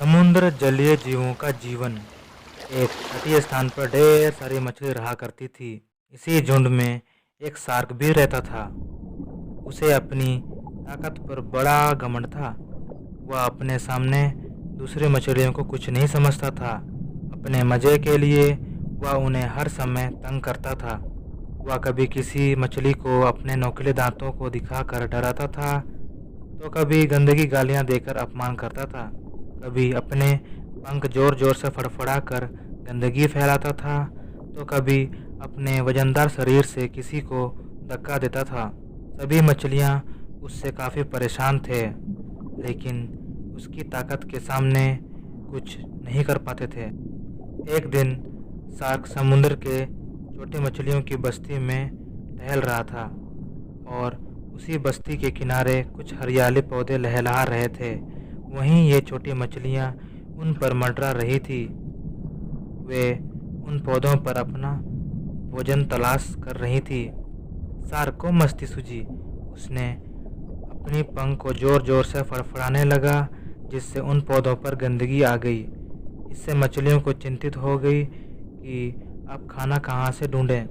समुद्र जलीय जीवों का जीवन। एक तटीय स्थान पर ढेर सारी मछली रहा करती थी। इसी झुंड में एक शार्क भी रहता था। उसे अपनी ताकत पर बड़ा घमंड था। वह अपने सामने दूसरी मछलियों को कुछ नहीं समझता था। अपने मजे के लिए वह उन्हें हर समय तंग करता था। वह कभी किसी मछली को अपने नोकीले दांतों को दिखाकर डराता था, तो कभी गंदगी गालियां देकर अपमान करता था। कभी अपने पंख जोर जोर से फड़फड़ाकर गंदगी फैलाता था, तो कभी अपने वजनदार शरीर से किसी को धक्का देता था। सभी मछलियां उससे काफ़ी परेशान थे, लेकिन उसकी ताकत के सामने कुछ नहीं कर पाते थे। एक दिन शार्क समुद्र के छोटी मछलियों की बस्ती में टहल रहा था, और उसी बस्ती के किनारे कुछ हरियाली पौधे लहलहा रहे थे। वहीं ये छोटी मछलियां उन पर मंडरा रही थी। वे उन पौधों पर अपना भोजन तलाश कर रही थी। शार्क को मस्ती सूझी। उसने अपनी पंख को जोर जोर से फड़फड़ाने लगा, जिससे उन पौधों पर गंदगी आ गई। इससे मछलियों को चिंतित हो गई कि अब खाना कहाँ से ढूंढें।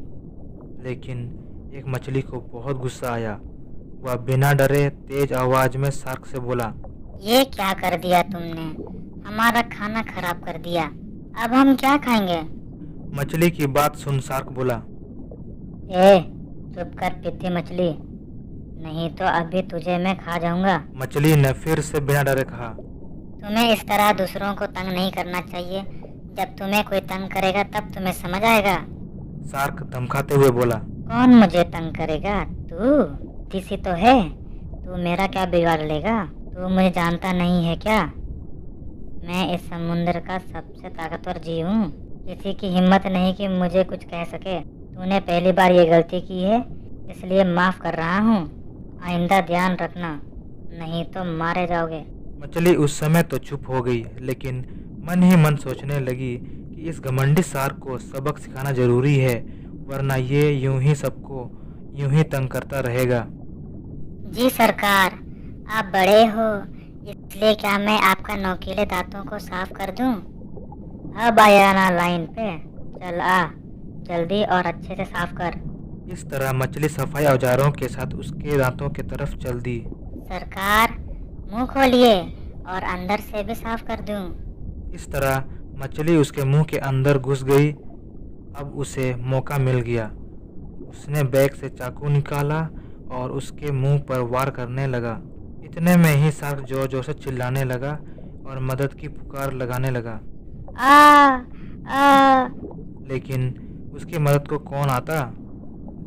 लेकिन एक मछली को बहुत गुस्सा आया। वह बिना डरे तेज आवाज में शार्क से बोला, ये क्या कर दिया तुमने? हमारा खाना खराब कर दिया। अब हम क्या खाएंगे? मछली की बात सुन शार्क बोला, चुप कर पित्ती मछली, नहीं तो अभी तुझे मैं खा जाऊंगा। मछली ने फिर से बिना डरे कहा, तुम्हें इस तरह दूसरों को तंग नहीं करना चाहिए। जब तुम्हें कोई तंग करेगा तब तुम्हें समझ आएगा। शार्क धमकाते हुए बोला, कौन मुझे तंग करेगा? तू किसी तो है। तू मेरा क्या बिगाड़ लेगा? तू मुझे जानता नहीं है क्या? मैं इस समुद्र का सबसे ताकतवर जीव हूँ। किसी की हिम्मत नहीं कि मुझे कुछ कह सके। तूने पहली बार ये गलती की है, इसलिए माफ कर रहा हूँ। आइंदा ध्यान रखना, नहीं तो मारे जाओगे। मछली उस समय तो चुप हो गई, लेकिन मन ही मन सोचने लगी कि इस घमंडी शार्क को सबक सिखाना जरूरी है, वरना ये यूं ही सबको यूं ही तंग करता रहेगा। जी सरकार, आप बड़े हो, इसलिए क्या मैं आपका नोकीले दांतों को साफ कर दूं? अब आया ना लाइन पे। चल आ, जल्दी और अच्छे से साफ कर। इस तरह मछली सफाई औजारों के साथ उसके दांतों की तरफ चल दी। सरकार, मुंह खोलिए और अंदर से भी साफ कर दूं। इस तरह मछली उसके मुंह के अंदर घुस गई। अब उसे मौका मिल गया। उसने बैग से चाकू निकाला और उसके मुंह पर वार करने लगा। इतने में ही शार्क जोर जोर से चिल्लाने लगा और मदद की पुकार लगाने लगा। आ लेकिन उसकी मदद को कौन आता?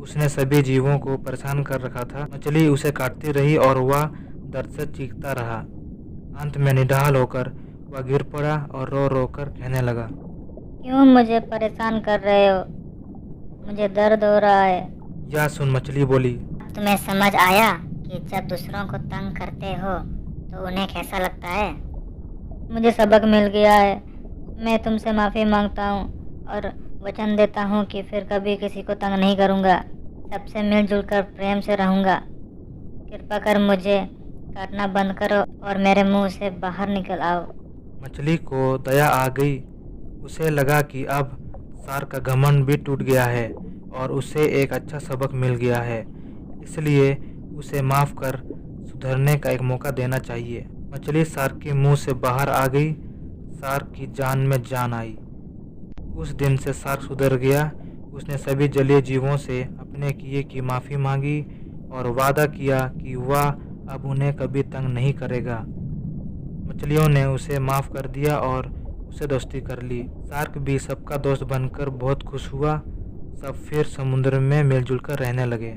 उसने सभी जीवों को परेशान कर रखा था। मछली उसे काटती रही और वह दर्द से चीखता रहा। अंत में निढाल होकर वह गिर पड़ा और रो रो कर कहने लगा, क्यों मुझे परेशान कर रहे हो? मुझे दर्द हो रहा है। यह सुन मछली बोली, तुम्हें समझ आया कि जब दूसरों को तंग करते हो तो उन्हें कैसा लगता है? मुझे सबक मिल गया है। मैं तुमसे माफ़ी मांगता हूँ और वचन देता हूँ कि फिर कभी किसी को तंग नहीं करूँगा। सबसे मिलजुल कर प्रेम से रहूँगा। कृपा कर मुझे काटना बंद करो और मेरे मुंह से बाहर निकल आओ। मछली को दया आ गई। उसे लगा कि अब शार्क का घमंड भी टूट गया है और उसे एक अच्छा सबक मिल गया है, इसलिए उसे माफ़ कर सुधरने का एक मौका देना चाहिए। मछली शार्क के मुंह से बाहर आ गई। शार्क की जान में जान आई। उस दिन से शार्क सुधर गया। उसने सभी जलीय जीवों से अपने किए की माफ़ी मांगी और वादा किया कि वह अब उन्हें कभी तंग नहीं करेगा। मछलियों ने उसे माफ़ कर दिया और उसे दोस्ती कर ली। शार्क भी सबका दोस्त बनकर बहुत खुश हुआ। सब फिर समुद्र में मिलजुल कर रहने लगे।